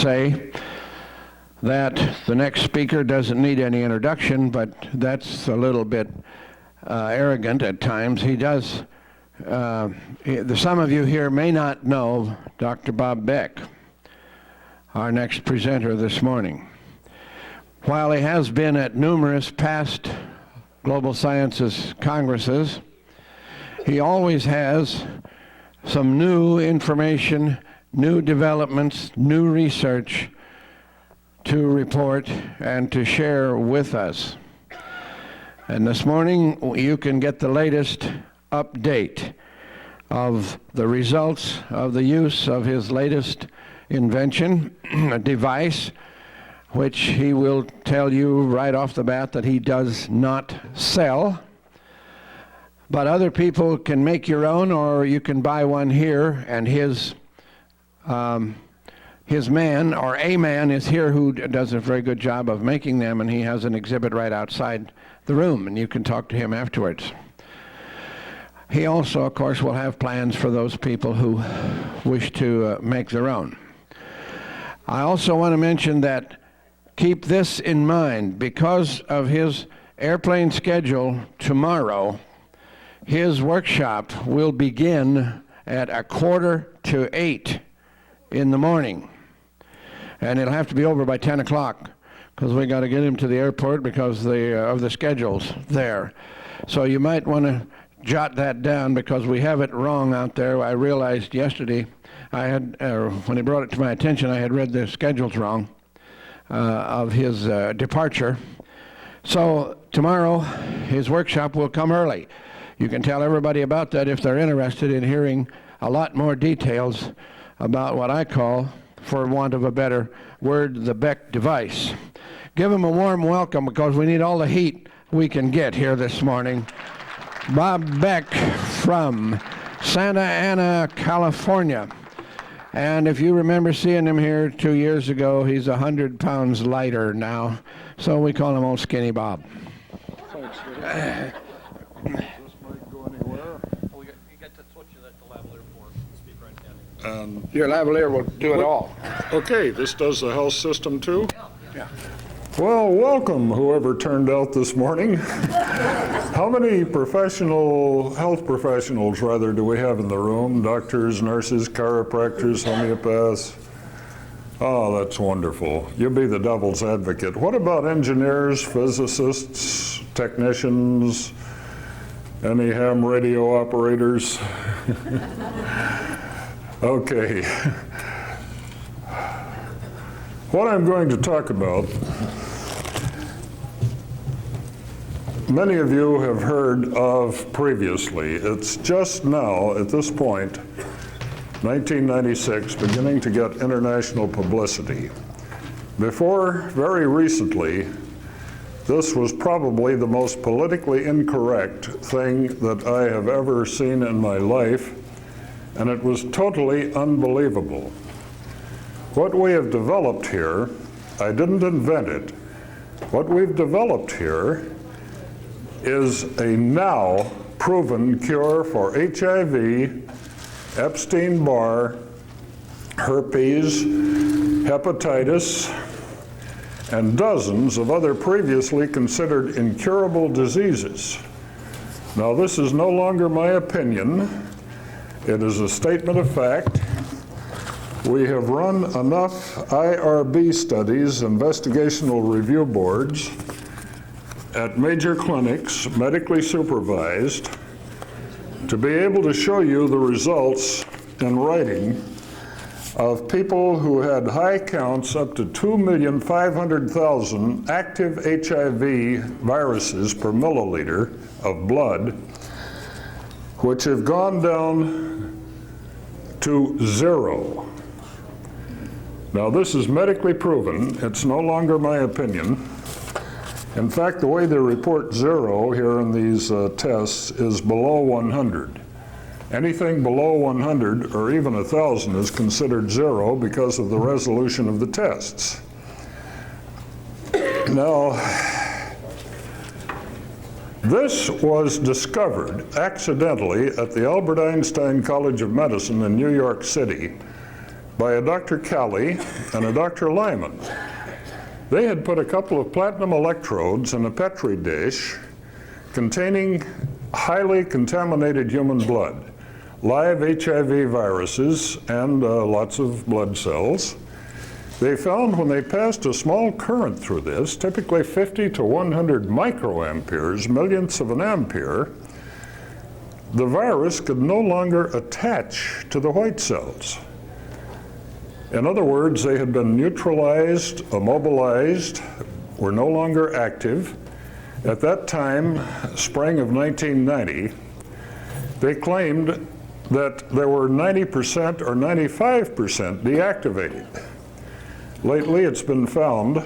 say that the next speaker doesn't need any introduction, but that's a little bit arrogant at times. He does, some of you here may not know Dr. Bob Beck, our next presenter this morning. While he has been at numerous past Global Sciences Congresses, he always has some new information, new developments, new research to report and to share with us. And this morning you can get the latest update of the results of the use of his latest invention, a device which he will tell you right off the bat that he does not sell. But other people can make your own, or you can buy one here, and his man, or a man, is here who does a very good job of making them, and he has an exhibit right outside the room, and you can talk to him afterwards. He also, of course, will have plans for those people who wish to make their own. I also want to mention that keep this in mind. Because of his airplane schedule tomorrow, his workshop will begin at 7:45 in the morning. And it'll have to be over by 10 o'clock because we got to get him to the airport because of the schedules there. So you might want to jot that down because we have it wrong out there. I realized yesterday, when he brought it to my attention, I had read the schedules wrong of his departure. So tomorrow, his workshop will come early. You can tell everybody about that if they're interested in hearing a lot more details about what I call, for want of a better word, the Beck device. Give him a warm welcome because we need all the heat we can get here this morning. Bob Beck from Santa Ana, California. And if you remember seeing him here 2 years ago, he's 100 pounds lighter now. So we call him Old Skinny Bob. Thanks. Your lavalier will do it all. Okay, this does the health system too? Yeah. Well, welcome, whoever turned out this morning. How many health professionals do we have in the room? Doctors, nurses, chiropractors, homeopaths? Oh, that's wonderful. You'll be the devil's advocate. What about engineers, physicists, technicians, any ham radio operators? Okay. What I'm going to talk about, many of you have heard of previously. It's just now, at this point, 1996, beginning to get international publicity. Before, very recently, this was probably the most politically incorrect thing that I have ever seen in my life, and it was totally unbelievable. What we have developed here, I didn't invent it. What we've developed here is a now proven cure for HIV, Epstein-Barr, herpes, hepatitis, and dozens of other previously considered incurable diseases. Now, this is no longer my opinion. It is a statement of fact. We have run enough IRB studies, investigational review boards, at major clinics, medically supervised, to be able to show you the results in writing of people who had high counts up to 2,500,000 active HIV viruses per milliliter of blood, which have gone down to 0. Now, this is medically proven. It's no longer my opinion. In fact, the way they report 0 here in these tests is below 100. Anything below 100 or even 1,000 is considered 0 because of the resolution of the tests. Now, this was discovered accidentally at the Albert Einstein College of Medicine in New York City by a Dr. Kelly and a Dr. Lyman. They had put a couple of platinum electrodes in a Petri dish containing highly contaminated human blood, live HIV viruses, and lots of blood cells. They found when they passed a small current through this, typically 50 to 100 microamperes, millionths of an ampere, the virus could no longer attach to the white cells. In other words, they had been neutralized, immobilized, were no longer active. At that time, spring of 1990, they claimed that there were 90% or 95% deactivated. Lately, it's been found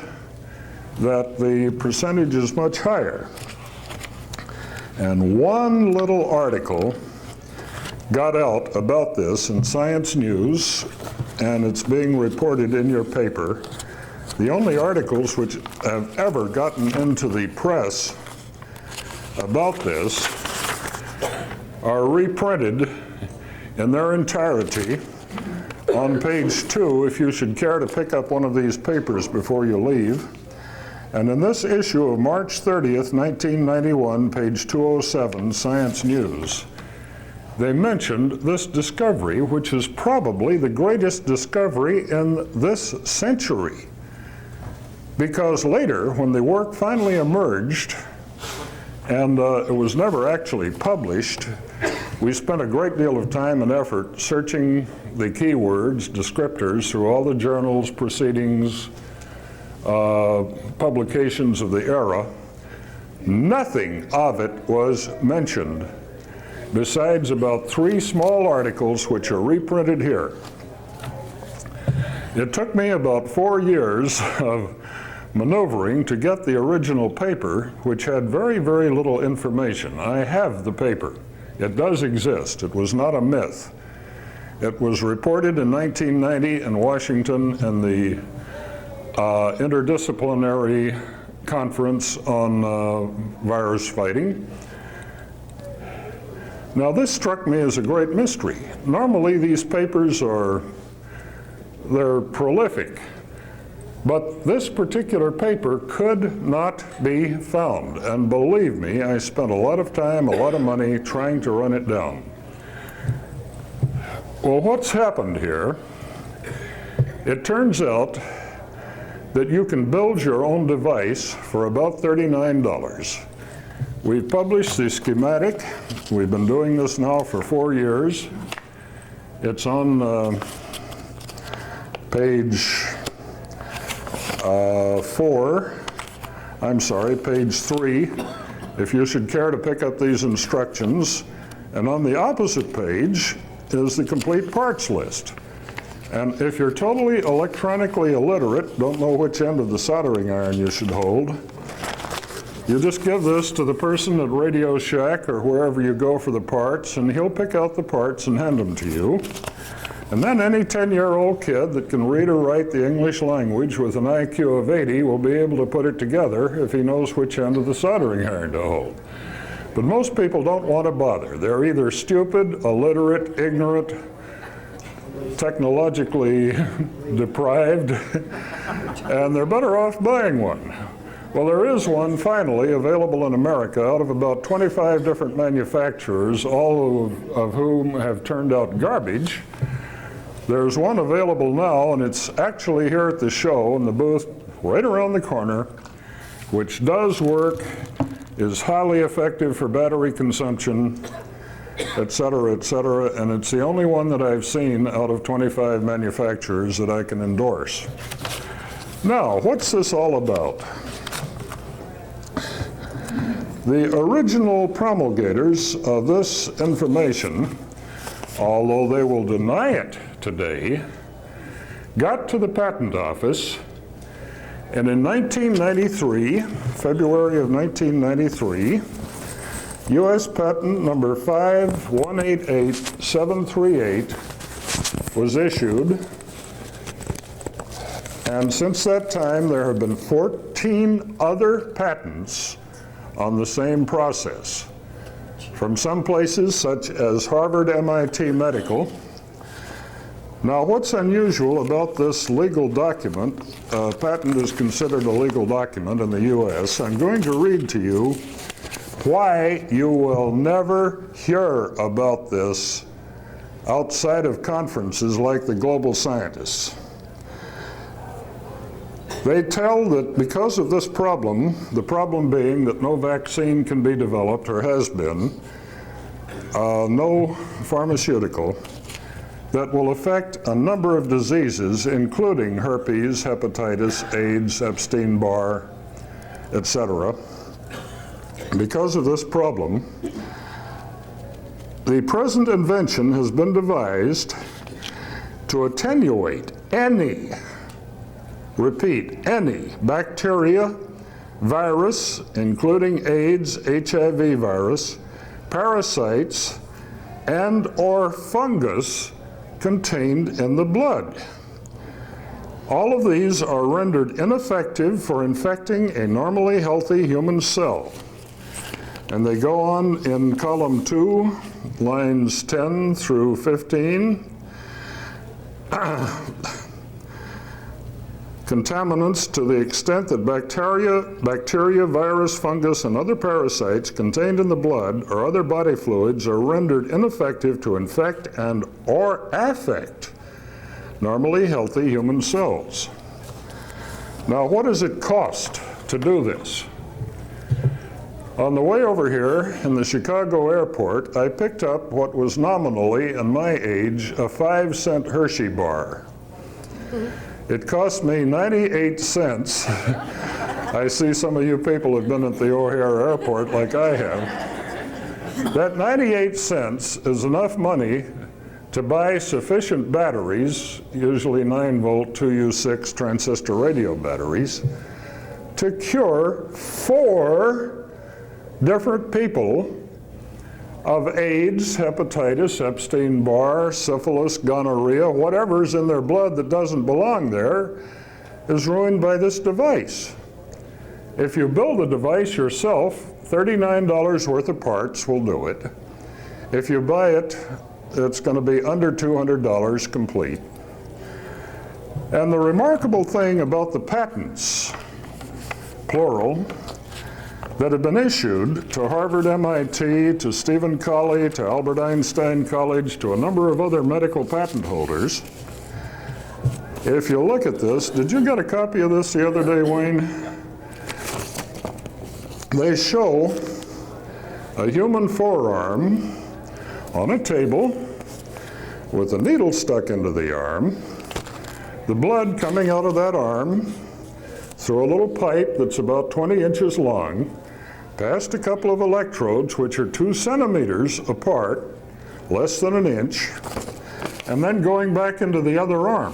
that the percentage is much higher. And one little article got out about this in Science News, and it's being reported in your paper. The only articles which have ever gotten into the press about this are reprinted in their entirety on page 2, if you should care to pick up one of these papers before you leave. And in this issue of March 30th, 1991, page 207, Science News, they mentioned this discovery, which is probably the greatest discovery in this century. Because later, when the work finally emerged, and it was never actually published, we spent a great deal of time and effort searching the keywords, descriptors, through all the journals, proceedings, publications of the era. Nothing of it was mentioned, besides about 3 small articles which are reprinted here. It took me about 4 years of maneuvering to get the original paper, which had very, very little information. I have the paper. It does exist. It was not a myth. It was reported in 1990 in Washington in the interdisciplinary conference on virus fighting. Now, this struck me as a great mystery. Normally, these papers they're prolific, but this particular paper could not be found. And believe me, I spent a lot of time, a lot of money trying to run it down. Well, what's happened here? It turns out that you can build your own device for about $39. We've published the schematic. We've been doing this now for 4 years. It's on page 3, if you should care to pick up these instructions. And on the opposite page is the complete parts list. And if you're totally electronically illiterate, don't know which end of the soldering iron you should hold, you just give this to the person at Radio Shack or wherever you go for the parts, and he'll pick out the parts and hand them to you. And then any 10-year-old kid that can read or write the English language with an IQ of 80 will be able to put it together if he knows which end of the soldering iron to hold. But most people don't want to bother. They're either stupid, illiterate, ignorant, technologically deprived, and they're better off buying one. Well, there is one finally available in America out of about 25 different manufacturers, all of whom have turned out garbage. There's one available now, and it's actually here at the show in the booth right around the corner, which does work, is highly effective for battery consumption, et cetera, and it's the only one that I've seen out of 25 manufacturers that I can endorse. Now, what's this all about? The original promulgators of this information, although they will deny it today, got to the patent office, and in 1993, February of 1993, U.S. patent number 5188738 was issued, and since that time there have been 14 other patents on the same process from some places such as Harvard, MIT Medical, Now, what's unusual about this legal document, patent is considered a legal document in the US. I'm going to read to you why you will never hear about this outside of conferences like the Global Scientists. They tell that because of this problem, the problem being that no vaccine can be developed or has been, no pharmaceutical, that will affect a number of diseases, including herpes, hepatitis, AIDS, Epstein-Barr, etc. Because of this problem, the present invention has been devised to attenuate any, repeat, any bacteria, virus, including AIDS, HIV virus, parasites, and or fungus contained in the blood. All of these are rendered ineffective for infecting a normally healthy human cell. And they go on in column 2, lines 10 through 15. Contaminants to the extent that bacteria, virus, fungus, and other parasites contained in the blood or other body fluids are rendered ineffective to infect and or affect normally healthy human cells. Now, what does it cost to do this? On the way over here in the Chicago airport, I picked up what was nominally, in my age, a 5-cent Hershey bar. It cost me 98 cents. I see some of you people have been at the O'Hare Airport like I have. That 98 cents is enough money to buy sufficient batteries, usually 9-volt 2U6 transistor radio batteries, to cure 4 different people of AIDS, hepatitis, Epstein-Barr, syphilis, gonorrhea, whatever's in their blood that doesn't belong there is ruined by this device. If you build a device yourself, $39 worth of parts will do it. If you buy it, it's going to be under $200 complete. And the remarkable thing about the patents, plural, that have been issued to Harvard, MIT, to Stephen Colley, to Albert Einstein College, to a number of other medical patent holders. If you look at this, did you get a copy of this the other day, Wayne? They show a human forearm on a table with a needle stuck into the arm, the blood coming out of that arm through a little pipe that's about 20 inches long, past a couple of electrodes which are 2 centimeters apart, less than an inch, and then going back into the other arm,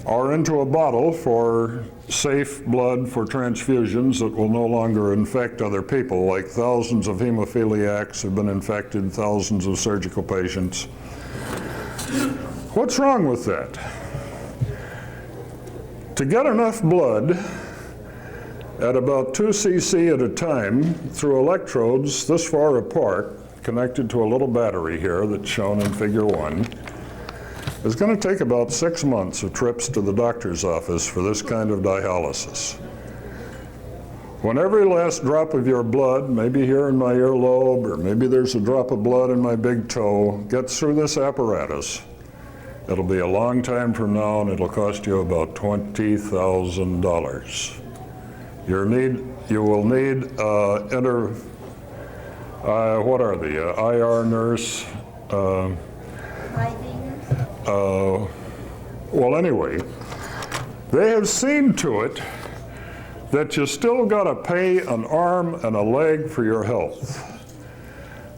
or into a bottle for safe blood for transfusions that will no longer infect other people, like thousands of hemophiliacs have been infected, thousands of surgical patients. What's wrong with that? To get enough blood at about 2 cc at a time through electrodes this far apart, connected to a little battery here that's shown in figure 1, is going to take about 6 months of trips to the doctor's office for this kind of dialysis. When every last drop of your blood, maybe here in my earlobe, or maybe there's a drop of blood in my big toe, gets through this apparatus, it'll be a long time from now, and it'll cost you about $20,000. You will need what are the IR nurse? Well, anyway, they have seen to it that you still got to pay an arm and a leg for your health.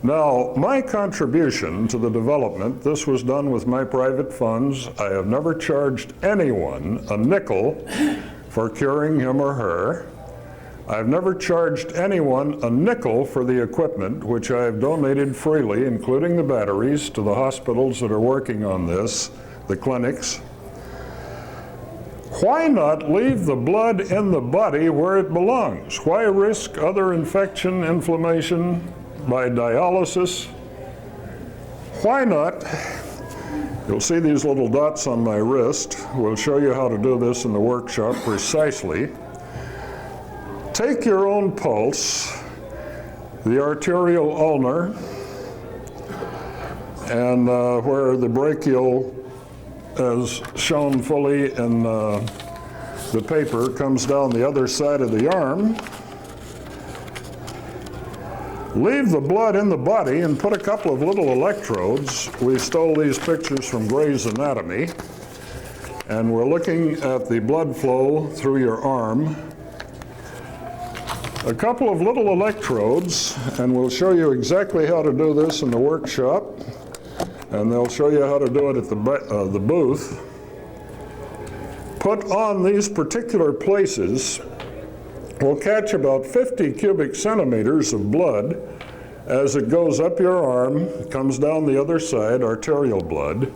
Now, my contribution to the development, this was done with my private funds. I have never charged anyone a nickel for curing him or her. I've never charged anyone a nickel for the equipment, which I have donated freely, including the batteries, to the hospitals that are working on this, the clinics. Why not leave the blood in the body where it belongs? Why risk other infection, inflammation by dialysis? Why not You'll see these little dots on my wrist. We'll show you how to do this in the workshop precisely. Take your own pulse, the arterial ulnar, and where the brachial, as shown fully in the paper, comes down the other side of the arm. Leave the blood in the body and put a couple of little electrodes. We stole these pictures from Gray's Anatomy, and we're looking at the blood flow through your arm. A couple of little electrodes, and we'll show you exactly how to do this in the workshop, and they'll show you how to do it at the booth. Put on these particular places. We'll catch about 50 cubic centimeters of blood as it goes up your arm, comes down the other side, arterial blood.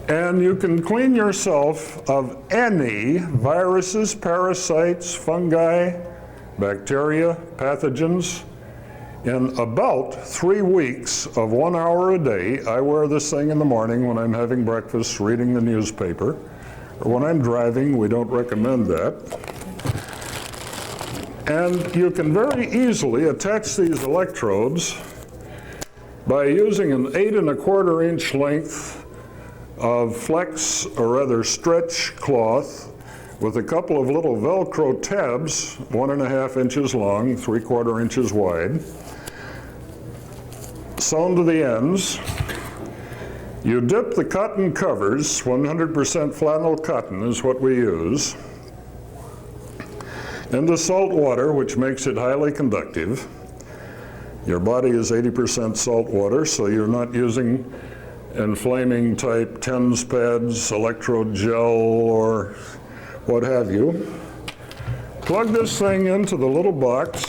And you can clean yourself of any viruses, parasites, fungi, bacteria, pathogens in about 3 weeks of 1 hour a day. I wear this thing in the morning when I'm having breakfast, reading the newspaper, or when I'm driving. We don't recommend that. And you can very easily attach these electrodes by using an 8 1/4 inch length of flex, or rather stretch cloth, with a couple of little Velcro tabs, 1.5 inches long, 3/4 inches wide, sewn to the ends. You dip the cotton covers, 100% flannel cotton is what we use, into salt water, which makes it highly conductive. Your body is 80% salt water, so you're not using inflaming type TENS pads, electrode gel, or what have you. Plug this thing into the little box.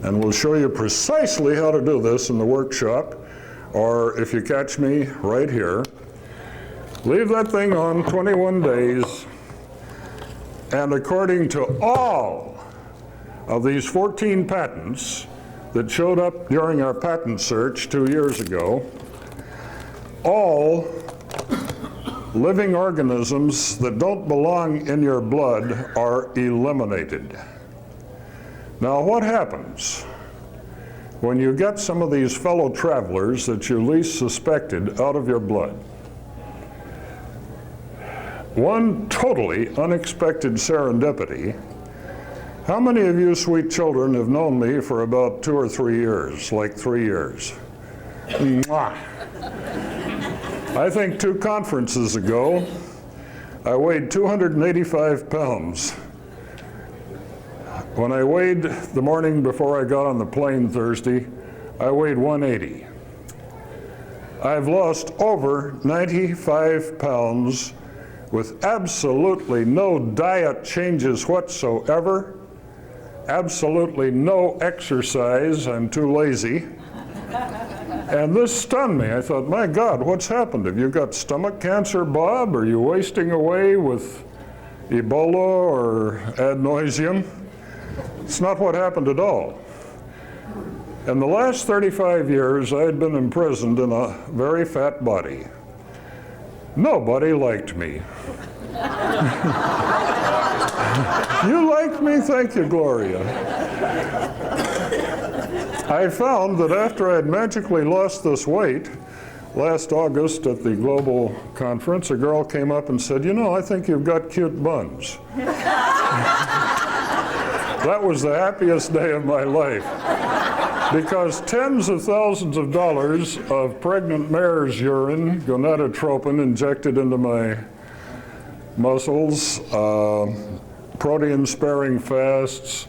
And we'll show you precisely how to do this in the workshop, or if you catch me right here. Leave that thing on 21 days, and according to all of these 14 patents that showed up during our patent search 2 years ago, all living organisms that don't belong in your blood are eliminated. Now, what happens when you get some of these fellow travelers that you least suspected out of your blood? One totally unexpected serendipity. How many of you sweet children have known me for about 2 or 3 years, like 3 years? Mwah. I think 2 conferences ago, I weighed 285 pounds. When I weighed the morning before I got on the plane Thursday, I weighed 180. I've lost over 95 pounds with absolutely no diet changes whatsoever, absolutely no exercise. I'm too lazy. And this stunned me. I thought, my God, what's happened? Have you got stomach cancer, Bob? Are you wasting away with Ebola or ad nauseum? It's not what happened at all. In the last 35 years, I had been imprisoned in a very fat body. Nobody liked me. You liked me? Thank you, Gloria. I found that after I had magically lost this weight, last August at the global conference, a girl came up and said, you know, I think you've got cute buns. That was the happiest day of my life, because tens of thousands of dollars of pregnant mare's urine, gonadotropin, injected into my muscles, protein-sparing fasts,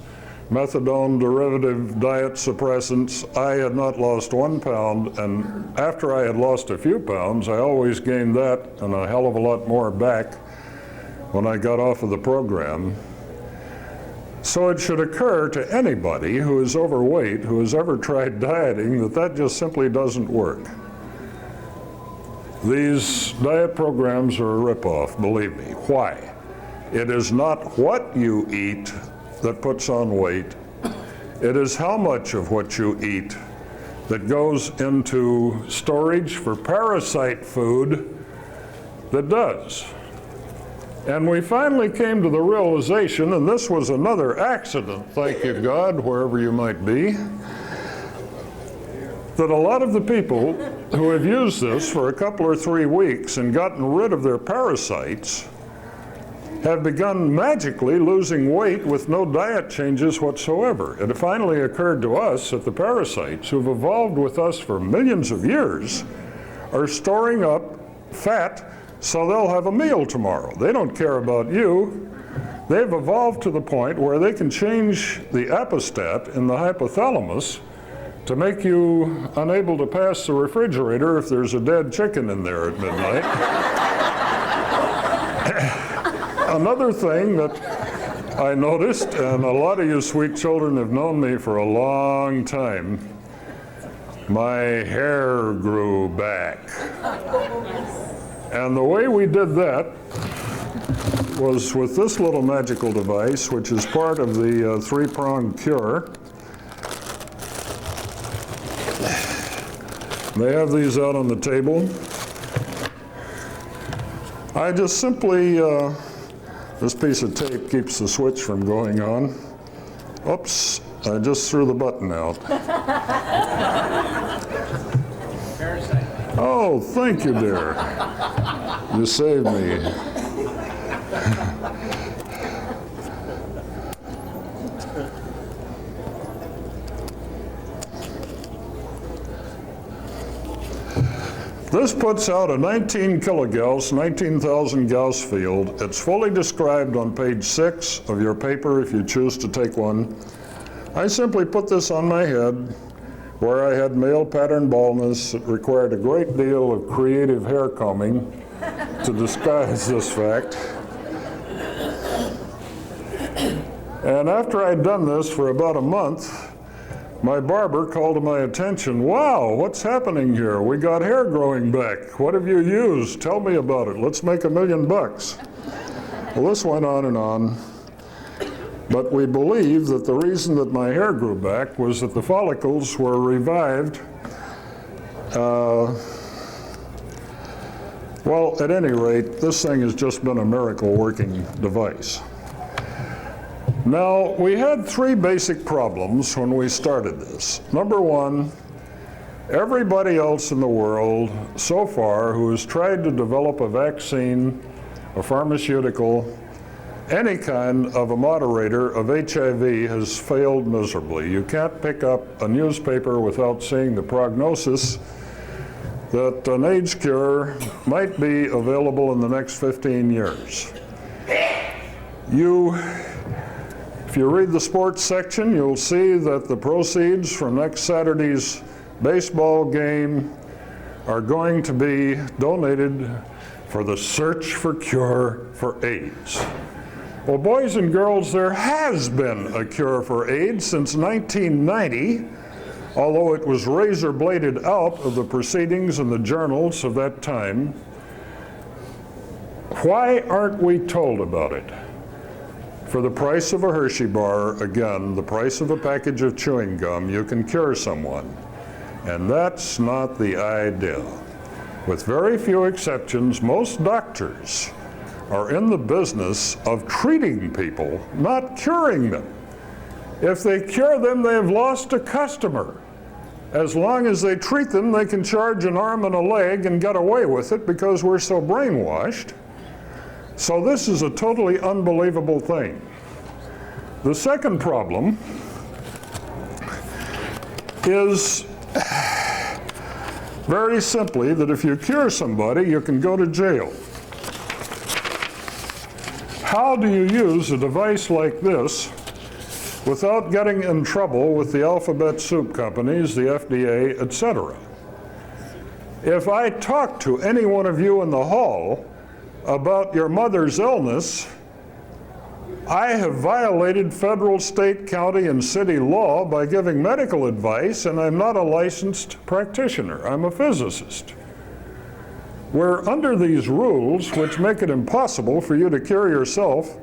methadone derivative diet suppressants. I had not lost 1 pound, and after I had lost a few pounds, I always gained that and a hell of a lot more back when I got off of the program. So it should occur to anybody who is overweight, who has ever tried dieting, that that just simply doesn't work. These diet programs are a ripoff, believe me. Why? It is not what you eat that puts on weight. It is how much of what you eat that goes into storage for parasite food that does. And we finally came to the realization, and this was another accident, thank you God, wherever you might be, that a lot of the people who have used this for a couple or 3 weeks and gotten rid of their parasites have begun magically losing weight with no diet changes whatsoever. It finally occurred to us that the parasites, who've evolved with us for millions of years, are storing up fat so they'll have a meal tomorrow. They don't care about you. They've evolved to the point where they can change the apostat in the hypothalamus to make you unable to pass the refrigerator if there's a dead chicken in there at midnight. Another thing that I noticed, and a lot of you sweet children have known me for a long time, my hair grew back. And the way we did that was with this little magical device, which is part of the three-pronged cure. They have these out on the table. I just simply, this piece of tape keeps the switch from going on. Oops, I just threw the button out. Oh, thank you, dear. You saved me. This puts out a 19 kilogauss, 19,000 gauss field. It's fully described on page 6 of your paper if you choose to take one. I simply put this on my head where I had male pattern baldness. It required a great deal of creative hair combing to disguise this fact. And after I'd done this for about a month, my barber called to my attention, "Wow, what's happening here? We got hair growing back. What have you used? Tell me about it. Let's make $1 million." Well, this went on and on. But we believe that the reason that my hair grew back was that the follicles were revived. Well, at any rate, this thing has just been a miracle working device. Now, we had 3 basic problems when we started this. Number one, everybody else in the world so far who has tried to develop a vaccine, a pharmaceutical, any kind of a moderator of HIV has failed miserably. You can't pick up a newspaper without seeing the prognosis that an AIDS cure might be available in the next 15 years. If you read the sports section, you'll see that the proceeds from next Saturday's baseball game are going to be donated for the search for cure for AIDS. Well, boys and girls, there has been a cure for AIDS since 1990, although it was razor-bladed out of the proceedings and the journals of that time. Why aren't we told about it? For the price of a Hershey bar, again, the price of a package of chewing gum, you can cure someone. And that's not the idea. With very few exceptions, most doctors are in the business of treating people, not curing them. If they cure them, they have lost a customer. As long as they treat them, they can charge an arm and a leg and get away with it because we're so brainwashed. So this is a totally unbelievable thing. The second problem is very simply that if you cure somebody, you can go to jail. How do you use a device like this without getting in trouble with the alphabet soup companies, the FDA, etc.? If I talk to any one of you in the hall about your mother's illness, I have violated federal, state, county, and city law by giving medical advice, and I'm not a licensed practitioner. I'm a physicist. We're under these rules which make it impossible for you to cure yourself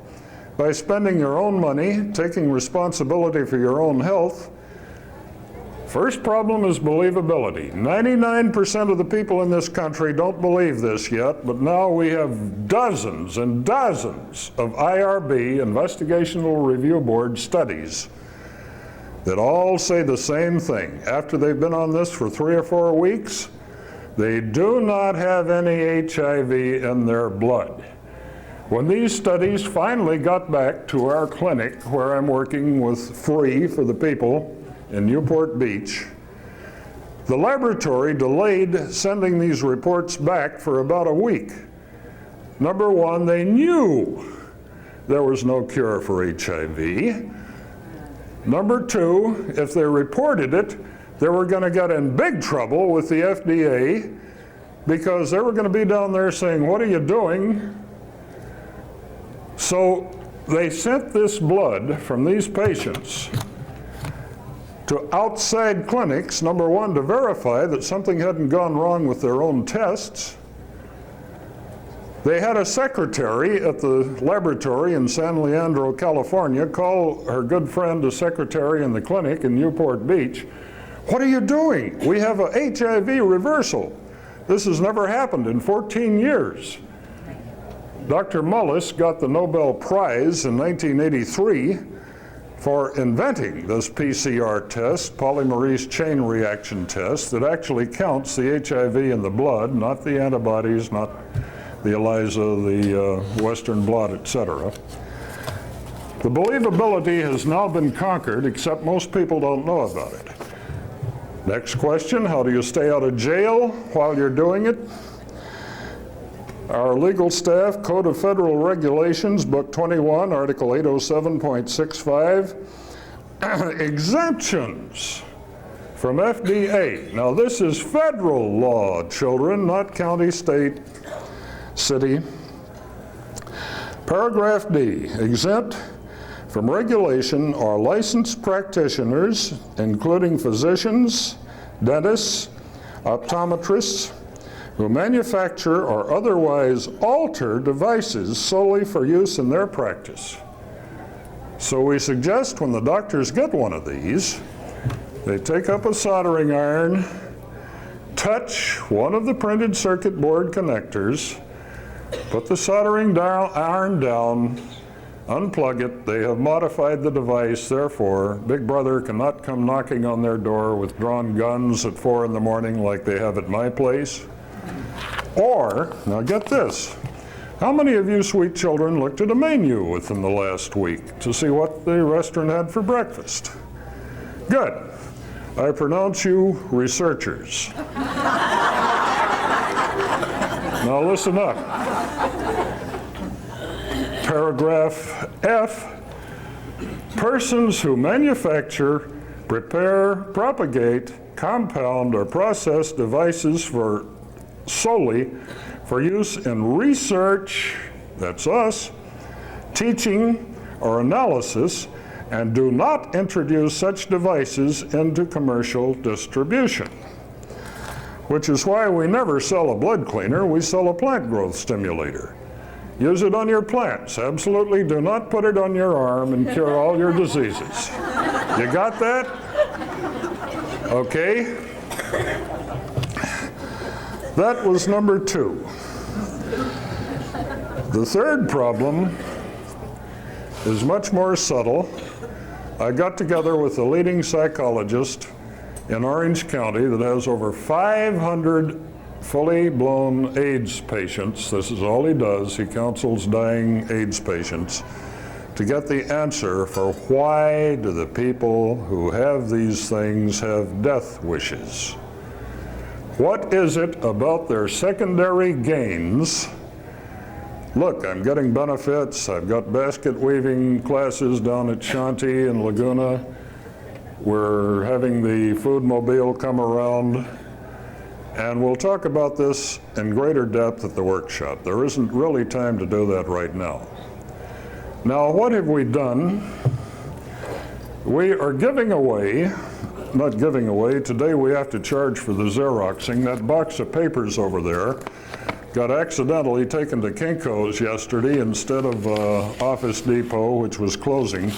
by spending your own money, taking responsibility for your own health. First problem is believability. 99% of the people in this country don't believe this yet, but now we have dozens and dozens of IRB, Investigational Review Board studies that all say the same thing. After they've been on this for 3 or 4 weeks, they do not have any HIV in their blood. When these studies finally got back to our clinic, where I'm working with free for the people in Newport Beach, the laboratory delayed sending these reports back for about a week. Number one, they knew there was no cure for HIV. Number two, if they reported it, they were going to get in big trouble with the FDA, because they were going to be down there saying, "What are you doing?" So they sent this blood from these patients to outside clinics, number one, to verify that something hadn't gone wrong with their own tests. They had a secretary at the laboratory in San Leandro, California, call her good friend, a secretary in the clinic in Newport Beach. "What are you doing? We have a HIV reversal. This has never happened in 14 years. Dr. Mullis got the Nobel Prize in 1983 for inventing this PCR test, polymerase chain reaction test, that actually counts the HIV in the blood, not the antibodies, not the ELISA, the Western blot, etc. The believability has now been conquered, except most people don't know about it. Next question, how do you stay out of jail while you're doing it? Our legal staff, Code of Federal Regulations, Book 21, Article 807.65, exemptions from FDA. Now this is federal law, children, not county, state, city. Paragraph D, exempt from regulation are licensed practitioners, including physicians, dentists, optometrists, who manufacture or otherwise alter devices solely for use in their practice. So we suggest when the doctors get one of these, they take up a soldering iron, touch one of the printed circuit board connectors, put the soldering iron down, unplug it. They have modified the device, therefore Big Brother cannot come knocking on their door with drawn guns at 4 in the morning like they have at my place. Or, now get this, how many of you sweet children looked at a menu within the last week to see what the restaurant had for breakfast? Good. I pronounce you researchers. Now listen up. Paragraph F, persons who manufacture, prepare, propagate, compound, or process devices solely for use in research, that's us, teaching, or analysis, and do not introduce such devices into commercial distribution. Which is why we never sell a blood cleaner, we sell a plant growth stimulator. Use it on your plants. Absolutely do not put it on your arm and cure all your diseases. You got that? Okay. That was number 2. The third problem is much more subtle. I got together with a leading psychologist in Orange County that has over 500 fully blown AIDS patients. This is all he does. He counsels dying AIDS patients to get the answer for why do the people who have these things have death wishes. What is it about their secondary gains? Look, I'm getting benefits. I've got basket weaving classes down at Shanti and Laguna. We're having the food mobile come around. And we'll talk about this in greater depth at the workshop. There isn't really time to do that right now. Now, what have we done? We are giving away, not giving away, today we have to charge for the Xeroxing. That box of papers over there got accidentally taken to Kinko's yesterday instead of Office Depot, which was closing.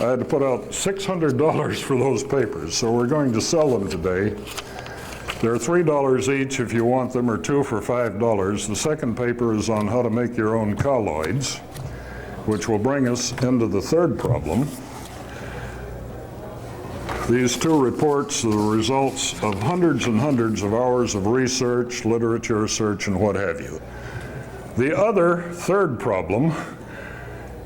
I had to put out $600 for those papers, so we're going to sell them today. They're $3 each if you want them, or 2 for $5. The second paper is on how to make your own colloids, which will bring us into the third problem. These 2 reports are the results of hundreds and hundreds of hours of research, literature search, and what have you. The other, third problem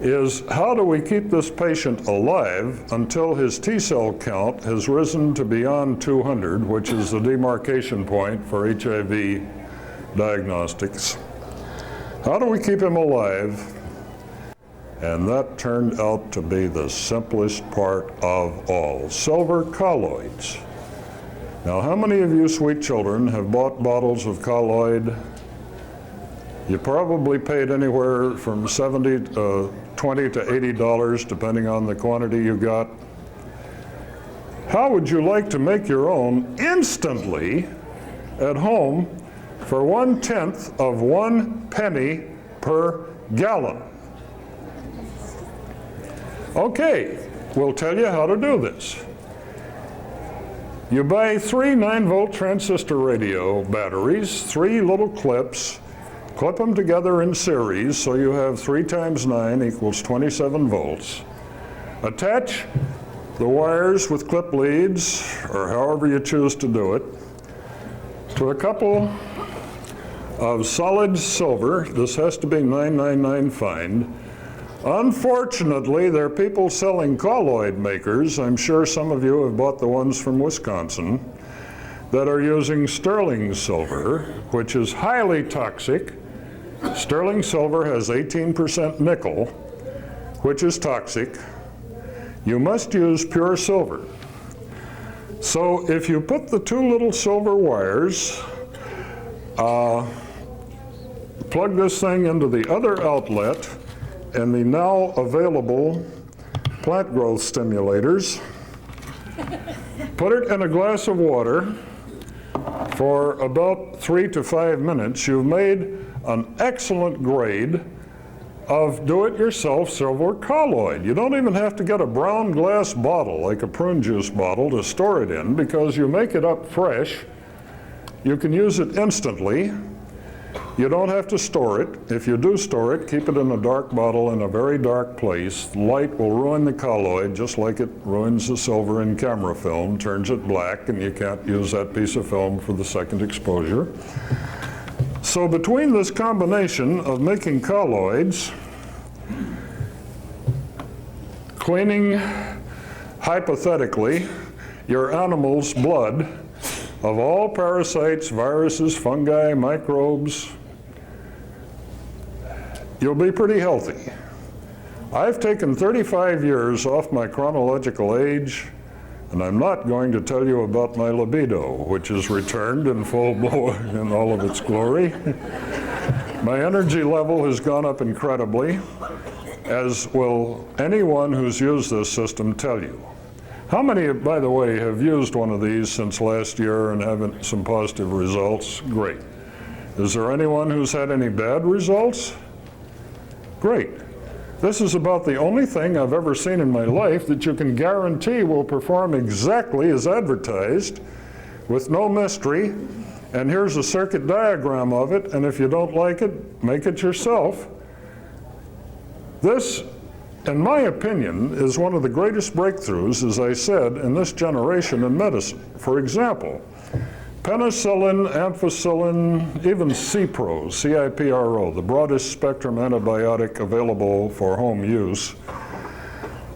is how do we keep this patient alive until his T-cell count has risen to beyond 200, which is the demarcation point for HIV diagnostics. How do we keep him alive? And that turned out to be the simplest part of all. Silver colloids. Now, how many of you sweet children have bought bottles of colloid? You probably paid anywhere from $20 to $80, depending on the quantity you got. How would you like to make your own instantly at home for 1/10 of 1 penny per gallon? Okay, we'll tell you how to do this. You buy 3 9-volt transistor radio batteries, 3 little clips, clip them together in series so you have 3 times 9 equals 27 volts. Attach the wires with clip leads, or however you choose to do it, to a couple of solid silver. This has to be 999 fine. Unfortunately, there are people selling colloid makers, I'm sure some of you have bought the ones from Wisconsin, that are using sterling silver, which is highly toxic. Sterling silver has 18% nickel, which is toxic. You must use pure silver. So if you put the 2 little silver wires, plug this thing into the other outlet, and the now available plant growth stimulators, put it in a glass of water for about 3 to 5 minutes, you've made an excellent grade of do-it-yourself silver colloid. You don't even have to get a brown glass bottle like a prune juice bottle to store it in, because you make it up fresh. You can use it instantly. You don't have to store it. If you do store it, keep it in a dark bottle in a very dark place. Light will ruin the colloid just like it ruins the silver in camera film, turns it black, and you can't use that piece of film for the second exposure. So between this combination of making colloids, cleaning, hypothetically, your animal's blood of all parasites, viruses, fungi, microbes, you'll be pretty healthy. I've taken 35 years off my chronological age, and I'm not going to tell you about my libido, which is returned in full blow in all of its glory. My energy level has gone up incredibly, as will anyone who's used this system tell you. How many, by the way, have used one of these since last year and have some positive results? Great. Is there anyone who's had any bad results? Great. This is about the only thing I've ever seen in my life that you can guarantee will perform exactly as advertised, with no mystery. And here's a circuit diagram of it, and if you don't like it, make it yourself. This, in my opinion, is one of the greatest breakthroughs, as I said, in this generation in medicine. For example, penicillin, ampicillin, even Cipro, C-I-P-R-O, the broadest spectrum antibiotic available for home use,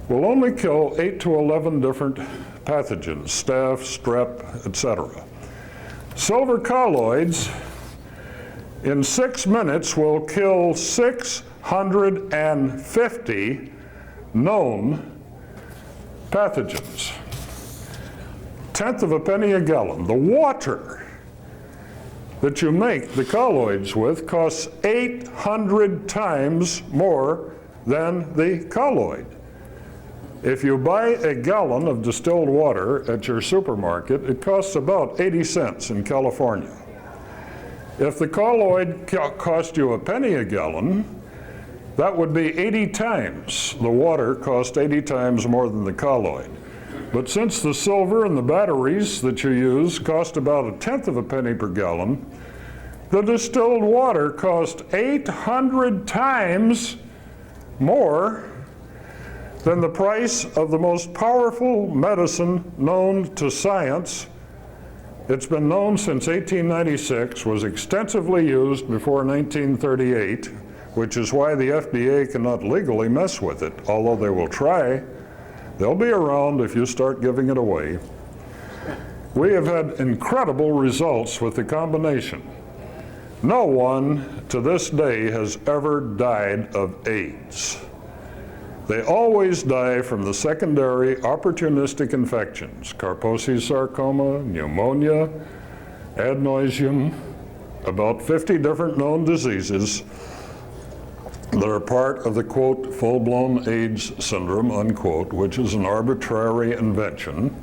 will only kill 8 to 11 different pathogens, staph, strep, etc. Silver colloids in 6 minutes will kill 650 known pathogens. 1/10 of a penny a gallon. The water that you make the colloids with costs 800 times more than the colloid. If you buy a gallon of distilled water at your supermarket, it costs about 80 cents in California. If the colloid cost you a penny a gallon, that would be 80 times. The water cost 80 times more than the colloid. But since the silver and the batteries that you use cost about a tenth of a penny per gallon, the distilled water cost 800 times more than the price of the most powerful medicine known to science. It's been known since 1896, was extensively used before 1938, which is why the FDA cannot legally mess with it, although they will try. They'll be around if you start giving it away. We have had incredible results with the combination. No one to this day has ever died of AIDS. They always die from the secondary opportunistic infections, Kaposi's sarcoma, pneumonia, adenoisium, about 50 different known diseases that are part of the, quote, full-blown AIDS syndrome, unquote, which is an arbitrary invention.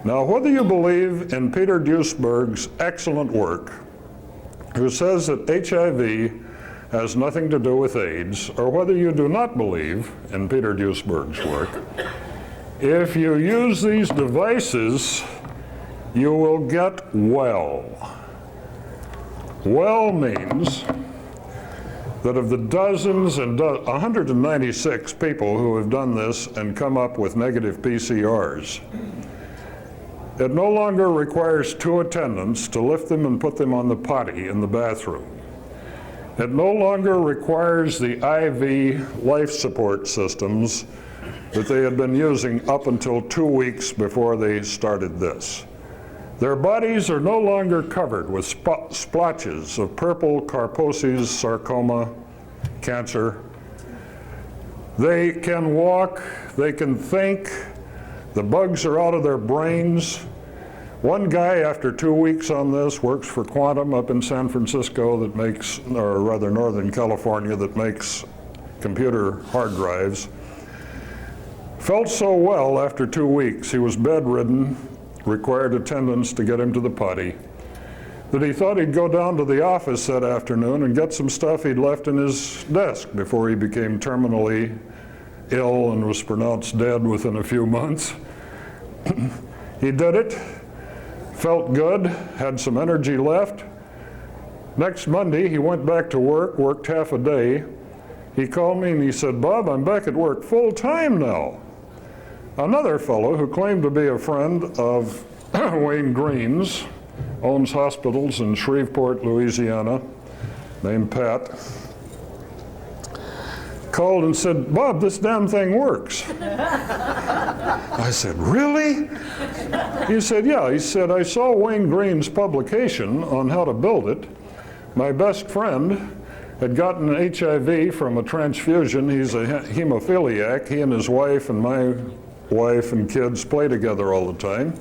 Now, whether you believe in Peter Duesberg's excellent work, who says that HIV has nothing to do with AIDS, or whether you do not believe in Peter Duesberg's work, if you use these devices, you will get well. Well means that of the dozens and 196 people who have done this and come up with negative PCRs, it no longer requires 2 attendants to lift them and put them on the potty in the bathroom. It no longer requires the IV life support systems that they had been using up until 2 weeks before they started this. Their bodies are no longer covered with splotches of purple Kaposi's sarcoma cancer. They can walk, they can think, the bugs are out of their brains. One guy, after 2 weeks on this, works for Quantum up in San Francisco that makes, or rather Northern California, that makes computer hard drives. Felt so well after 2 weeks, he was bedridden, required attendants to get him to the potty, that he thought he'd go down to the office that afternoon and get some stuff he'd left in his desk before he became terminally ill and was pronounced dead within a few months. He did it. Felt good, had some energy left. Next Monday, he went back to work, worked half a day. He called me and he said, "Bob, I'm back at work full time now." Another fellow who claimed to be a friend of Wayne Green's, owns hospitals in Shreveport, Louisiana, named Pat, called and said, "Bob, this damn thing works." I said, "Really?" He said, "Yeah." He said, "I saw Wayne Green's publication on how to build it. My best friend had gotten HIV from a transfusion. He's a hemophiliac. He and his wife and my wife and kids play together all the time.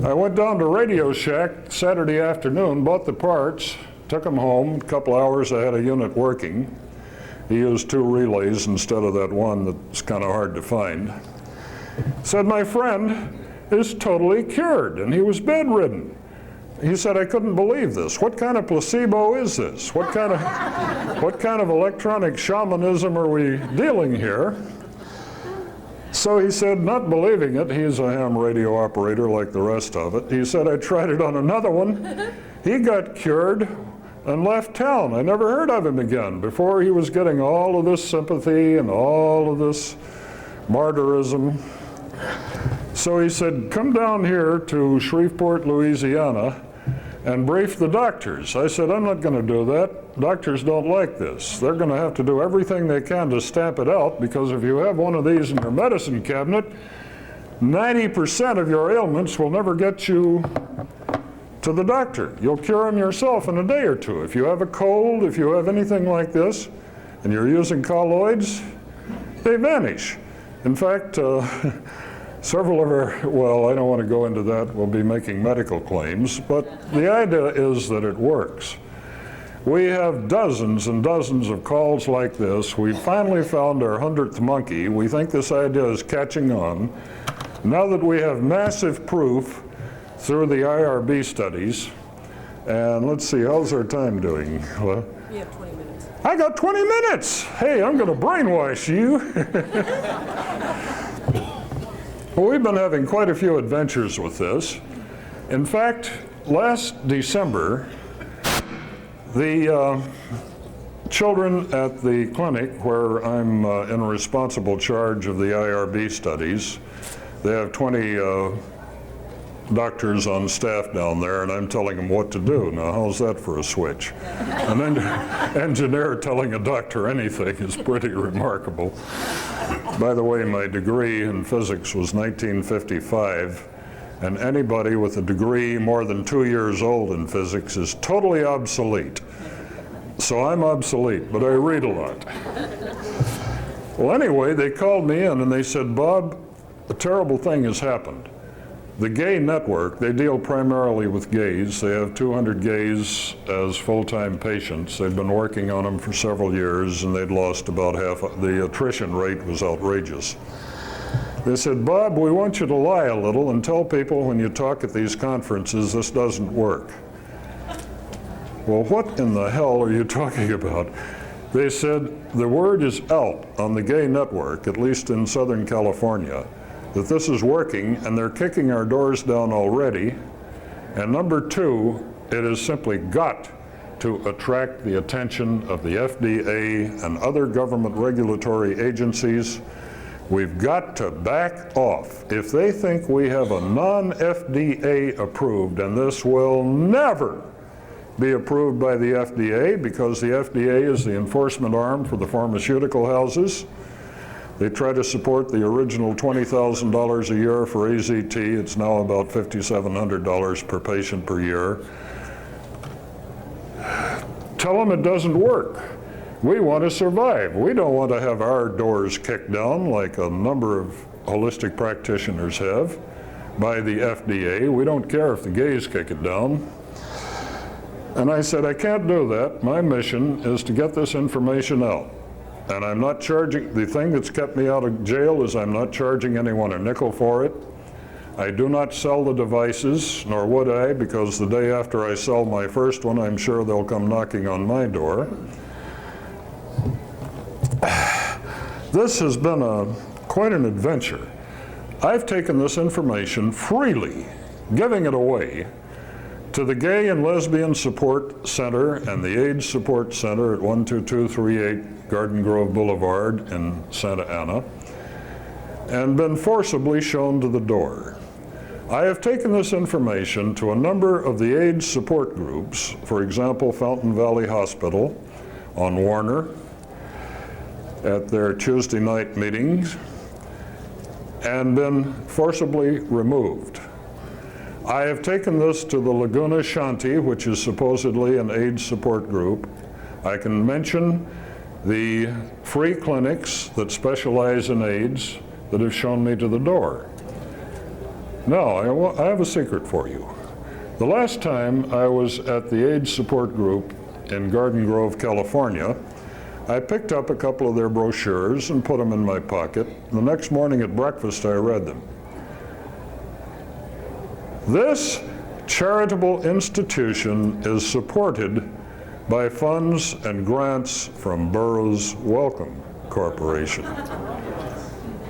I went down to Radio Shack Saturday afternoon, bought the parts, took them home. A couple hours I had a unit working. He used 2 relays instead of that one that's kind of hard to find. Said, "My friend is totally cured," and he was bedridden. He said, "I couldn't believe this. What kind of placebo is this? What kind of electronic shamanism are we dealing here?" So he said, not believing it, he's a ham radio operator like the rest of it. He said, "I tried it on another one. He got cured and left town. I never heard of him again." Before he was getting all of this sympathy and all of this martyrism. So he said, "Come down here to Shreveport, Louisiana, and brief the doctors." I said, "I'm not going to do that. Doctors don't like this. They're going to have to do everything they can to stamp it out, because if you have one of these in your medicine cabinet, 90% of your ailments will never get you to the doctor. You'll cure them yourself in a day or 2. If you have a cold, if you have anything like this, and you're using colloids, they vanish." In fact, several of our, well, I don't want to go into that, we'll be making medical claims, but the idea is that it works. We have dozens and dozens of calls like this. We finally found our 100th monkey. We think this idea is catching on. Now that we have massive proof through the IRB studies, And let's see, how's our time doing? Well, We have 20 minutes. I got 20 minutes. Hey, I'm going to brainwash you. Well, we've been having quite a few adventures with this. In fact, last December, the children at the clinic where I'm in responsible charge of the IRB studies, they have 20 doctors on staff down there, and I'm telling them what to do. Now, how's that for a switch? An engineer telling a doctor anything is pretty remarkable. By the way, my degree in physics was 1955, and anybody with a degree more than 2 years old in physics is totally obsolete. So I'm obsolete, but I read a lot. Well, anyway, they called me in and they said, Bob, a terrible thing has happened. The gay network, they deal primarily with gays. They have 200 gays as full-time patients. They've been working on them for several years, and they'd lost about half. The attrition rate was outrageous. They said, Bob, we want you to lie a little and tell people when you talk at these conferences this doesn't work. Well, what in the hell are you talking about? They said, the word is out on the gay network, at least in Southern California, that this is working, and they're kicking our doors down already. And number two, it has simply got to attract the attention of the FDA and other government regulatory agencies. We've got to back off. If they think we have a non-FDA approved, and this will never be approved by the FDA because the FDA is the enforcement arm for the pharmaceutical houses. They try to support the original $20,000 a year for AZT. It's now about $5,700 per patient per year. Tell them it doesn't work. We want to survive. We don't want to have our doors kicked down like a number of holistic practitioners have by the FDA. We don't care if the gays kick it down. And I said, I can't do that. My mission is to get this information out. And I'm not charging, the thing that's kept me out of jail is I'm not charging anyone a nickel for it. I do not sell the devices, nor would I, because the day after I sell my first one, I'm sure they'll come knocking on my door. This has been quite an adventure. I've taken this information freely, giving it away to the Gay and Lesbian Support Center and the AIDS Support Center at 12238 Garden Grove Boulevard in Santa Ana, and been forcibly shown to the door. I have taken this information to a number of the AIDS support groups, for example, Fountain Valley Hospital on Warner, at their Tuesday night meetings, and been forcibly removed. I have taken this to the Laguna Shanti, which is supposedly an AIDS support group. I can mention the free clinics that specialize in AIDS that have shown me to the door. Now, I have a secret for you. The last time I was at the AIDS support group in Garden Grove, California, I picked up a couple of their brochures and put them in my pocket. The next morning at breakfast, I read them. This charitable institution is supported by funds and grants from Burroughs Wellcome Corporation.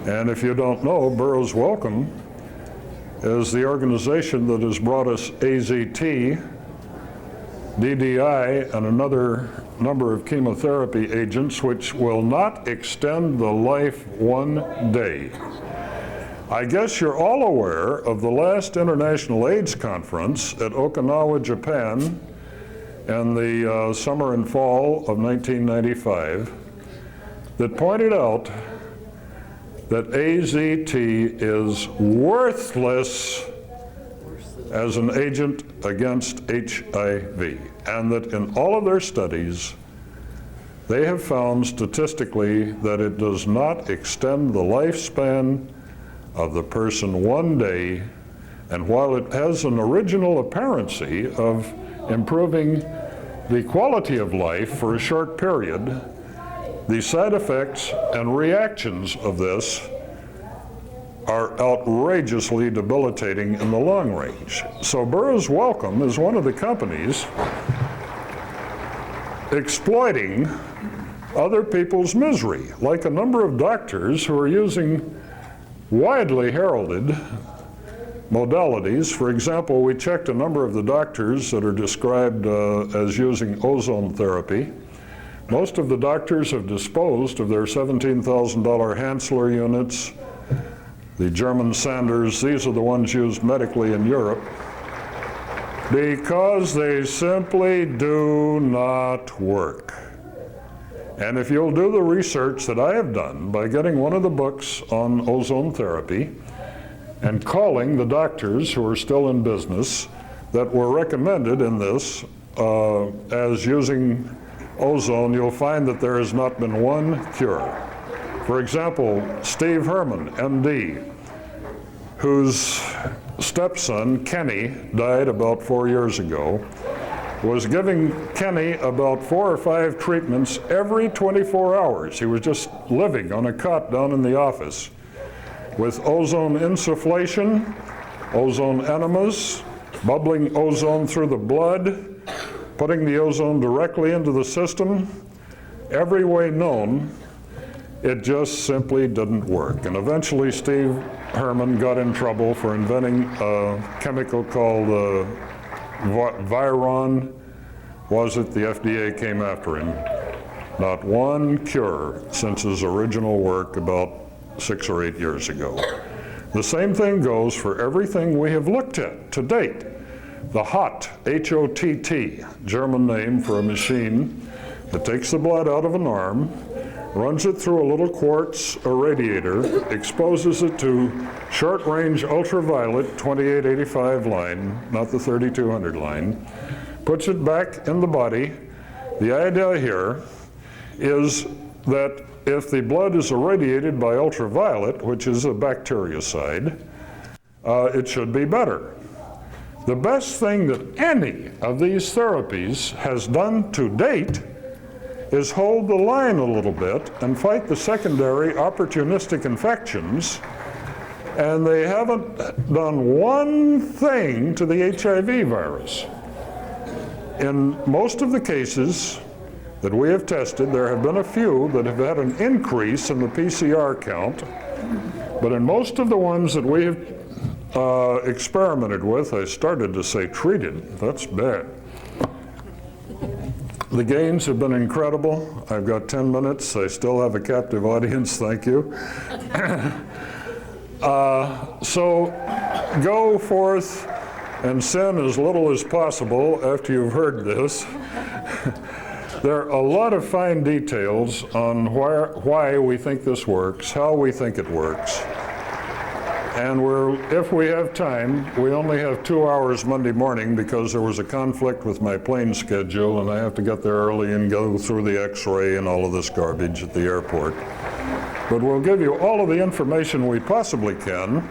And if you don't know, Burroughs Wellcome is the organization that has brought us AZT, DDI, and another number of chemotherapy agents which will not extend the life one day. I guess you're all aware of the last International AIDS Conference at Okinawa, Japan, in the summer and fall of 1995, that pointed out that AZT is worthless as an agent against HIV, and that in all of their studies, they have found statistically that it does not extend the lifespan of the person one day, and while it has an original apparency of improving the quality of life for a short period, the side effects and reactions of this are outrageously debilitating in the long range. So Burroughs Wellcome is one of the companies exploiting other people's misery, like a number of doctors who are using widely heralded modalities. For example, we checked a number of the doctors that are described as using ozone therapy. Most of the doctors have disposed of their $17,000 Hansler units. The German Sanders, these are the ones used medically in Europe, because they simply do not work. And if you'll do the research that I have done by getting one of the books on ozone therapy and calling the doctors who are still in business that were recommended in this as using ozone, you'll find that there has not been one cure. For example, Steve Herman, MD, whose stepson, Kenny, died about 4 years ago, was giving Kenny about 4 or 5 treatments every 24 hours. He was just living on a cot down in the office with ozone insufflation, ozone enemas, bubbling ozone through the blood, putting the ozone directly into the system. Every way known, it just simply didn't work. And eventually Steve Herman got in trouble for inventing a chemical called Viron. Was it? The FDA came after him. Not one cure since his original work about 6 or 8 years ago. The same thing goes for everything we have looked at to date. The HOTT, H-O-T-T, German name for a machine that takes the blood out of an arm, runs it through a little quartz irradiator, exposes it to short-range ultraviolet 2885 line, not the 3200 line, puts it back in the body. The idea here is that if the blood is irradiated by ultraviolet, which is a bactericide, it should be better. The best thing that any of these therapies has done to date is hold the line a little bit and fight the secondary opportunistic infections, and they haven't done one thing to the HIV virus. In most of the cases that we have tested, there have been a few that have had an increase in the PCR count, but in most of the ones that we have experimented with, I started to say treated, that's bad. The gains have been incredible. I've got 10 minutes. I still have a captive audience, thank you. So go forth and sin as little as possible after you've heard this. There are a lot of fine details on why we think this works, how we think it works. And if we have time, we only have 2 hours Monday morning because there was a conflict with my plane schedule and I have to get there early and go through the x-ray and all of this garbage at the airport. But we'll give you all of the information we possibly can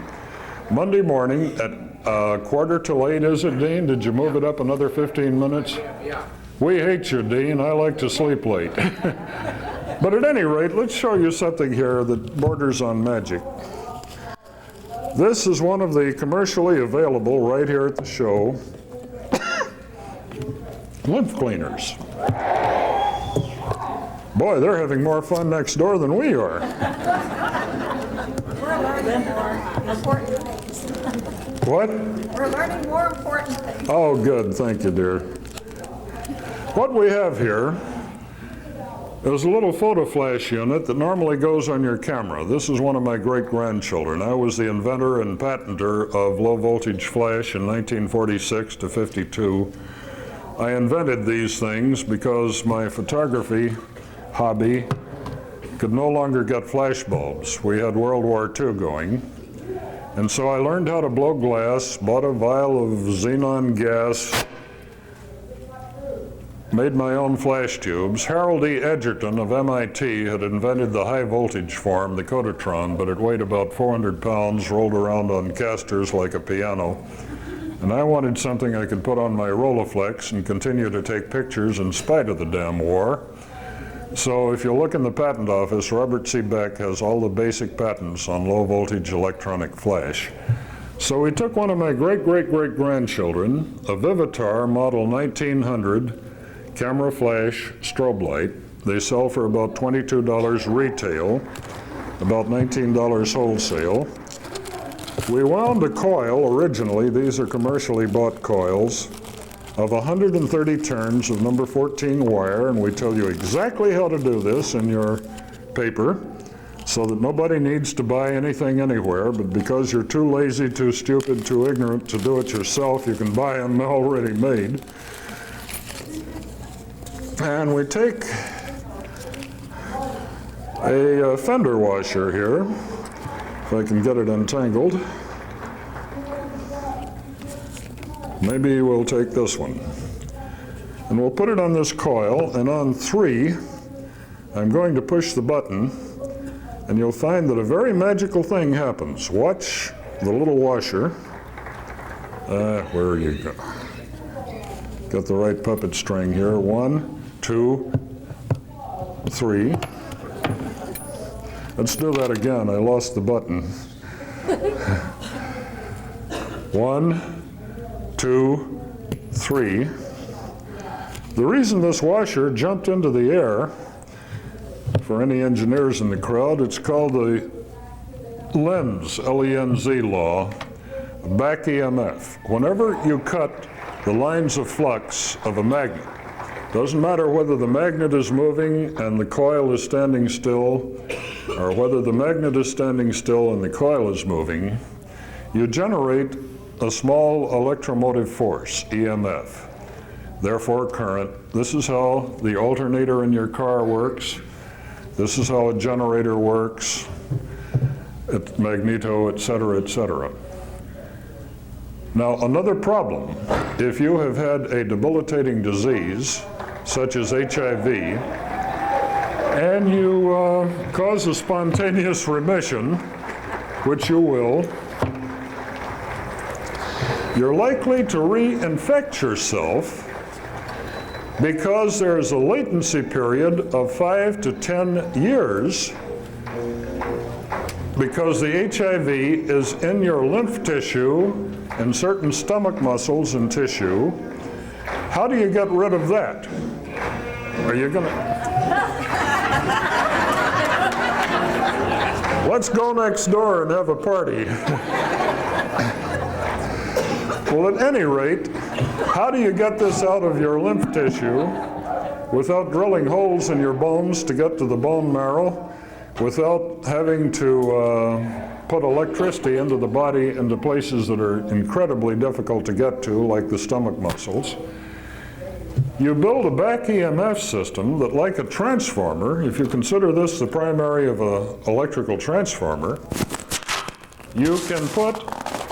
Monday morning at 7:45, is it, Dean? Did you move it up another 15 minutes? Yeah. We hate you, Dean. I like to sleep late. But at any rate, let's show you something here that borders on magic. This is one of the commercially available right here at the show lymph cleaners. Boy, they're having more fun next door than we are. We're learning more important things. What? We're learning more important things. Oh, good. Thank you, dear. What we have here is a little photo flash unit that normally goes on your camera. This is one of my great-grandchildren. I was the inventor and patenter of low-voltage flash in 1946 to 52. I invented these things because my photography hobby could no longer get flash bulbs. We had World War II going. And so I learned how to blow glass, bought a vial of xenon gas, made my own flash tubes. Harold E. Edgerton of MIT had invented the high voltage form, the Kodacron, but it weighed about 400 pounds, rolled around on casters like a piano. And I wanted something I could put on my Rolleiflex and continue to take pictures in spite of the damn war. So if you look in the patent office, Robert C. Beck has all the basic patents on low voltage electronic flash. So we took one of my great-great-great-grandchildren, a Vivitar model 1900 camera flash strobe light. They sell for about $22 retail, about $19 wholesale. We wound a coil originally, these are commercially bought coils, of 130 turns of number 14 wire, and we tell you exactly how to do this in your paper so that nobody needs to buy anything anywhere, but because you're too lazy, too stupid, too ignorant to do it yourself, you can buy them already made. And we take a fender washer here, if I can get it untangled. Maybe we'll take this one. And we'll put it on this coil, and on 3, I'm going to push the button, and you'll find that a very magical thing happens. Watch the little washer. Where you go? Got the right puppet string here. 1, 2, 3. Let's do that again. I lost the button. 1, 2, 3. The reason this washer jumped into the air, for any engineers in the crowd, it's called the Lenz, L-E-N-Z law, back EMF. Whenever you cut the lines of flux of a magnet, doesn't matter whether the magnet is moving and the coil is standing still, or whether the magnet is standing still and the coil is moving, you generate a small electromotive force, EMF. Therefore, current. This is how the alternator in your car works. This is how a generator works, magneto, et cetera, et cetera. Now, another problem, if you have had a debilitating disease, such as HIV, and you cause a spontaneous remission, which you will, you're likely to reinfect yourself because there's a latency period of 5 to 10 years because the HIV is in your lymph tissue and certain stomach muscles and tissue. How do you get rid of that? Are you gonna? Let's go next door and have a party. Well, at any rate, how do you get this out of your lymph tissue without drilling holes in your bones to get to the bone marrow, without having to put electricity into the body into places that are incredibly difficult to get to, like the stomach muscles? You build a back EMF system that, like a transformer, if you consider this the primary of an electrical transformer, you can put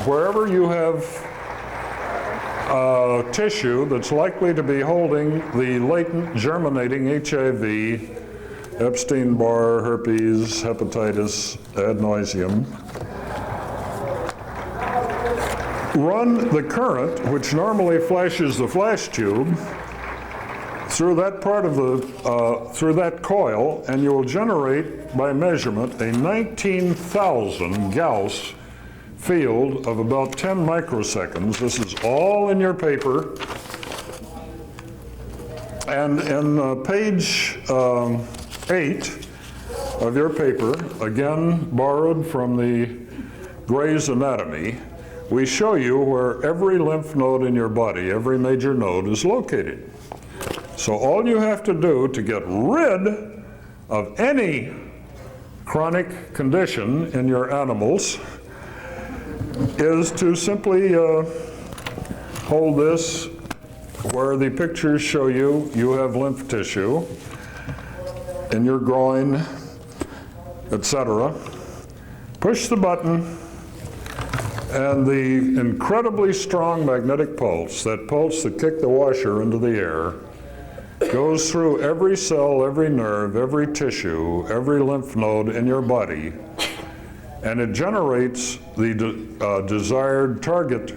wherever you have tissue that's likely to be holding the latent germinating HIV, Epstein-Barr, herpes, hepatitis, ad nauseum. Run the current, which normally flashes the flash tube, through that part of the, through that coil, and you will generate, by measurement, a 19,000 Gauss field of about 10 microseconds. This is all in your paper. And in page 8 of your paper, again borrowed from the Gray's Anatomy, we show you where every lymph node in your body, every major node, is located. So all you have to do to get rid of any chronic condition in your animals is to simply hold this where the pictures show you have lymph tissue in your groin, etc. Push the button, and the incredibly strong magnetic pulse, that pulse that kicked the washer into the air, goes through every cell, every nerve, every tissue, every lymph node in your body, and it generates the desired target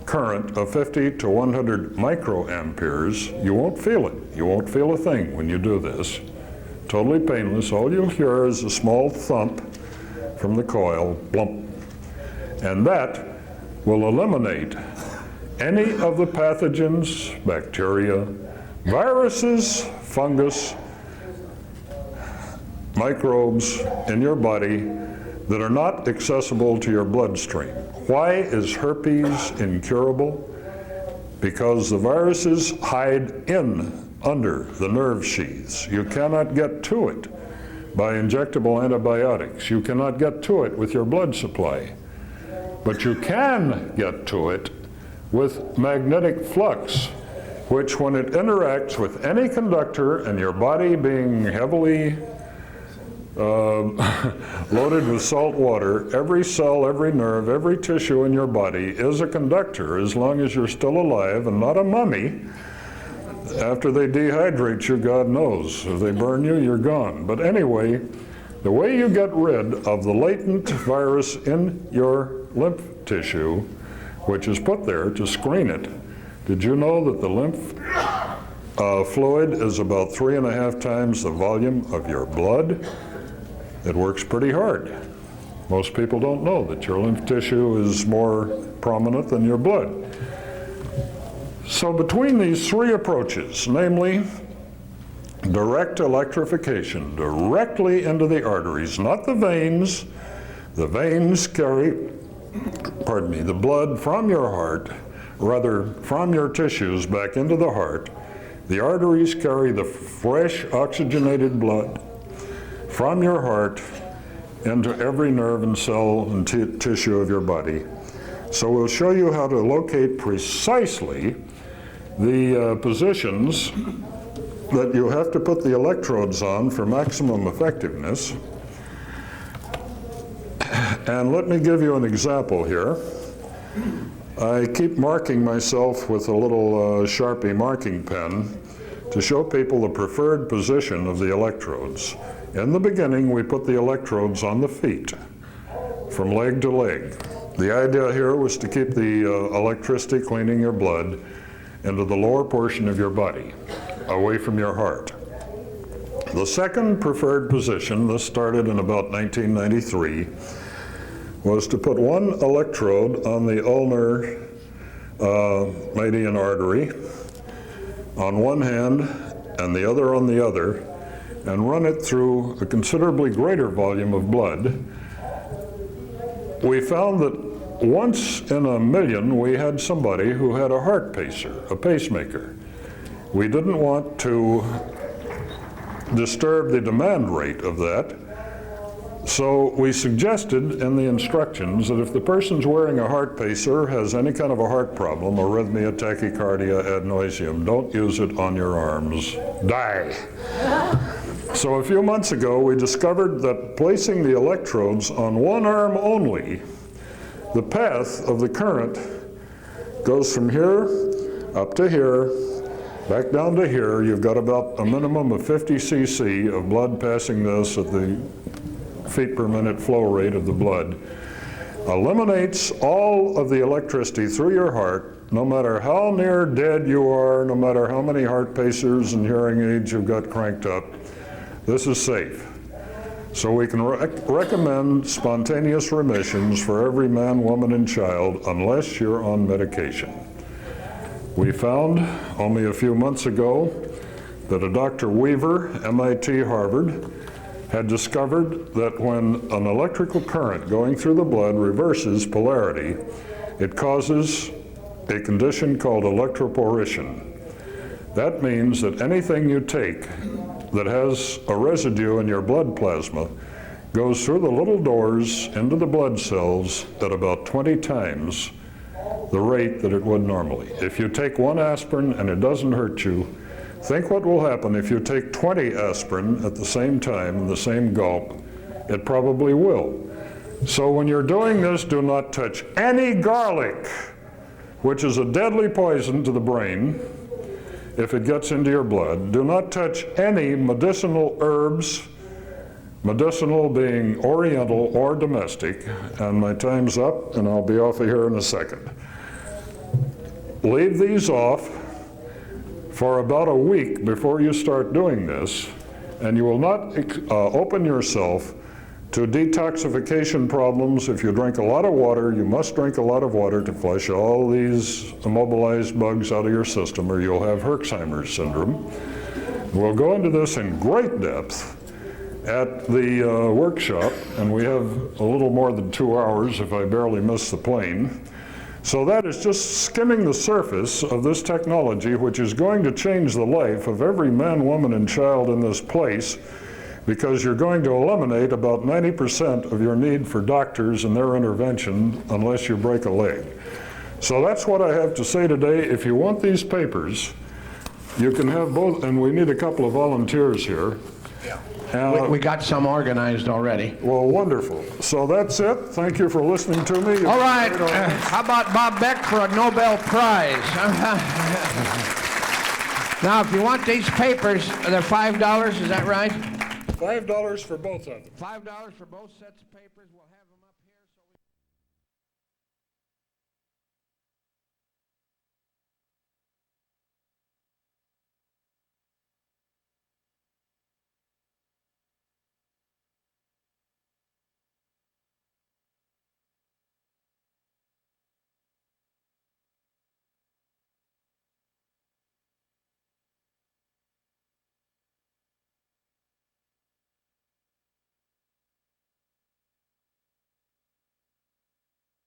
current of 50 to 100 microamperes. You won't feel it. You won't feel a thing when you do this. totally painless. All you'll hear is a small thump from the coil, blump. And that will eliminate any of the pathogens, bacteria, viruses, fungus, microbes in your body that are not accessible to your bloodstream. Why is herpes incurable? Because the viruses hide under the nerve sheaths. You cannot get to it by injectable antibiotics. You cannot get to it with your blood supply. But you can get to it with magnetic flux, which when it interacts with any conductor, and your body being heavily loaded with salt water, every cell, every nerve, every tissue in your body is a conductor as long as you're still alive and not a mummy. After they dehydrate you, God knows. If they burn you, you're gone. But anyway, the way you get rid of the latent virus in your lymph tissue, which is put there to screen it, did you know that the lymph fluid is about 3.5 times the volume of your blood? It works pretty hard. Most people don't know that your lymph tissue is more prominent than your blood. So between these three approaches, namely direct electrification directly into the arteries, not the veins. The veins carry, the blood from your heart, rather from your tissues back into the heart. The arteries carry the fresh oxygenated blood from your heart into every nerve and cell and tissue of your body. So we'll show you how to locate precisely the positions that you have to put the electrodes on for maximum effectiveness. And let me give you an example here. I keep marking myself with a little Sharpie marking pen to show people the preferred position of the electrodes. In the beginning, we put the electrodes on the feet, from leg to leg. The idea here was to keep the electricity cleaning your blood into the lower portion of your body, away from your heart. The second preferred position, this started in about 1993, was to put one electrode on the ulnar median artery on one hand and the other on the other, and run it through a considerably greater volume of blood. We found that once in a million we had somebody who had a heart pacer, a pacemaker. We didn't want to disturb the demand rate of that, so we suggested in the instructions that if the person's wearing a heart pacer, has any kind of a heart problem, arrhythmia, tachycardia, ad nauseum, don't use it on your arms. Die. So a few months ago, we discovered that placing the electrodes on one arm only, the path of the current goes from here up to here, back down to here. You've got about a minimum of 50 cc of blood passing this at the feet per minute flow rate of the blood. Eliminates all of the electricity through your heart, no matter how near dead you are, no matter how many heart pacers and hearing aids you've got cranked up. This is safe. So we can recommend spontaneous remissions for every man, woman, and child unless you're on medication. We found only a few months ago that a Dr. Weaver, MIT, Harvard, had discovered that when an electrical current going through the blood reverses polarity, it causes a condition called electroporation. That means that anything you take that has a residue in your blood plasma goes through the little doors into the blood cells at about 20 times the rate that it would normally. If you take one aspirin and it doesn't hurt you, think what will happen if you take 20 aspirin at the same time in the same gulp. It probably will. So when you're doing this, do not touch any garlic, which is a deadly poison to the brain if it gets into your blood. Do not touch any medicinal herbs, medicinal being oriental or domestic. And my time's up, and I'll be off of here in a second. Leave these off for about a week before you start doing this, and you will not open yourself to detoxification problems. If you drink a lot of water, you must drink a lot of water to flush all these immobilized bugs out of your system, or you'll have Herxheimer's syndrome. We'll go into this in great depth at the workshop, and we have a little more than 2 hours if I barely miss the plane. So that is just skimming the surface of this technology, which is going to change the life of every man, woman, and child in this place, because you're going to eliminate about 90% of your need for doctors and their intervention unless you break a leg. So that's what I have to say today. If you want these papers, you can have both, and we need a couple of volunteers here. We got some organized already. Well, wonderful. So that's it. Thank you for listening to me. All right. How about Bob Beck for a Nobel Prize? Now, if you want these papers, they're $5, is that right? $5 for both of them. $5 for both sets of papers. We'll have